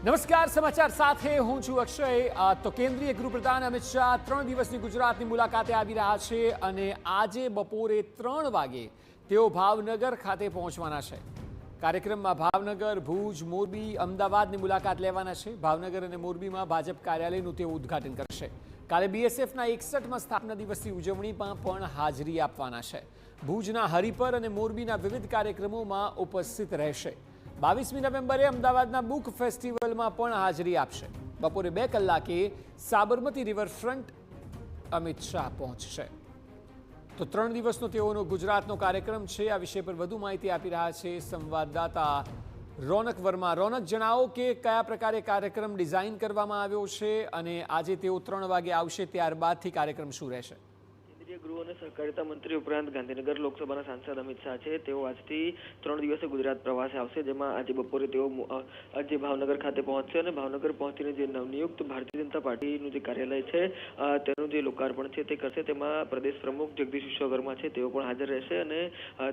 નમસ્કાર, સમાચાર સાથે હું છું અક્ષય। તો કેન્દ્રીય ગૃહપ્રધાન અમિત શાહ 3 દિવસની ગુજરાતની મુલાકાતે આવી રહ્યા છે અને આજે બપોરે 3 વાગે તેઓ ભાવનગર ખાતે પહોંચવાના છે। કાર્યક્રમમાં ભાવનગર, ભુજ, મોરબી, અમદાવાદની મુલાકાત લેવાના છે। ભાવનગર અને મોરબીમાં ભાજપ કાર્યાલયનું તેઓ ઉદ્ઘાટન કરશે। કાલે બીએસએફના 61મા સ્થાપના દિવસની ઉજવણીમાં પણ હાજરી આપવાના છે। ભુજના હરિપર અને મોરબીના વિવિધ કાર્યક્રમોમાં ઉપસ્થિત રહેશે। 22મી નવેમ્બરે અમદાવાદના બુક ફેસ્ટિવલમાં પણ હાજરી આપશે। બપોરે 2 કલાકે સાબરમતી રિવરફ્રન્ટ અમિત શાહ પહોંચશે। તો 3 દિવસનો તેઓનો ગુજરાતનો કાર્યક્રમ છે। આ વિષય પર વધુ માહિતી આપી રહ્યા છે સંવાદદાતા રોનક વર્મા। રોનક, જણાવો કે કયા પ્રકારે કાર્યક્રમ ડિઝાઇન કરવામાં આવ્યો છે અને આજે તેઓ 3 વાગે આવશે, ત્યારબાદથી કાર્યક્રમ શું રહેશે? કેન્દ્રીય ગૃહ અને સહકારિતા મંત્રી ઉપરાંત ગાંધીનગર લોકસભાના સાંસદ અમિત શાહ છે, તેઓ આજથી 3 દિવસે ગુજરાત પ્રવાસે આવશે, જેમાં આજે બપોરે તેઓ આજે ભાવનગર ખાતે પહોંચશે અને ભાવનગર પહોંચીને જે નવનિયુક્ત ભારતીય જનતા પાર્ટીનું જે કાર્યાલય છે તેનું જે લોકાર્પણ છે તે કરશે। તેમાં પ્રદેશ પ્રમુખ જગદીશ વિશ્વકર્મા છે, તેઓ પણ હાજર રહેશે અને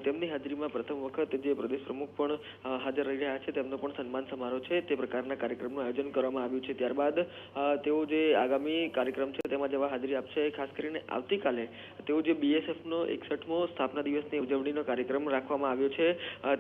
તેમની હાજરીમાં પ્રથમ વખત જે પ્રદેશ પ્રમુખ પણ હાજર રહી રહ્યા છે તેમનો પણ સન્માન સમારોહ છે તે પ્રકારના કાર્યક્રમનું આયોજન કરવામાં આવ્યું છે। ત્યારબાદ તેઓ જે આગામી કાર્યક્રમ છે તેમાં જેવા હાજરી આપશે। ખાસ કરીને આવતીકાલે તેઓ જે બીએસએફનો 61મો સ્થાપના દિવસની ઉજવણીનો કાર્યક્રમ રાખવામાં આવ્યો છે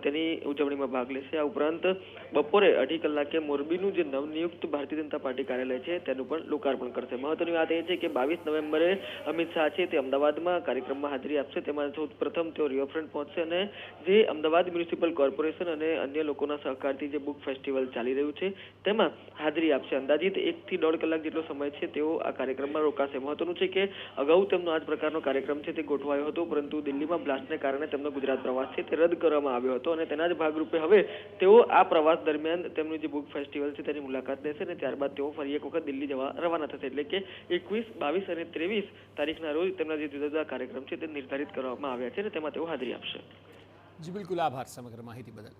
તેની ઉજવણીમાં ભાગ લેશે। આ ઉપરાંત બપોરે 2:30 કલાકે મોરબીનું જે નવનિયુક્ત ભારતીય જનતા પાર્ટી કાર્યાલય છે તેનું પણ લોકાર્પણ કરશે। મહત્વની વાત એ છે કે 22 નવેમ્બરે અમિત શાહ છે તે અમદાવાદમાં કાર્યક્રમમાં હાજરી આપશે। તેમાં પ્રથમ તેઓ રિવરફ્રન્ટ પહોંચશે અને જે અમદાવાદ મ્યુનિસિપલ કોર્પોરેશન અને અન્ય લોકોના સહકારથી જે બુક ફેસ્ટિવલ ચાલી રહ્યું છે તેમાં હાજરી આપશે। અંદાજિત 1 થી 1.5 કલાક જેટલો સમય છે તેઓ આ કાર્યક્રમમાં રોકાશે। મહત્વનું છે કે અગાઉ તેમનો આ જ પ્રકારનો કાર્યક્રમ છે તે ગોઠવાયો હતો, પરંતુ દિલ્હીમાં બ્લાસ્ટને કારણે તેમનો ગુજરાત પ્રવાસ છે તે રદ કરવામાં આવ્યો હતો અને તેના જ ભાગરૂપે હવે તેઓ આ પ્રવાસ દરમિયાન તેમનું જે બુક ફેસ્ટિવલ છે તેની મુલાકાત લેશે અને ત્યારબાદ તેઓ ફરી એક વખત દિલ્હી જવા રવાના થશે। એટલે કે 21, 22 અને 23 તારીખના રોજ તેમના જે જુદા જુદા કાર્યક્રમ છે તે નિર્ધારિત કરવામાં આવ્યા છે અને તેમાં તેઓ હાજરી આપશે। જી બિલકુલ, આભાર સમગ્ર માહિતી બદલ।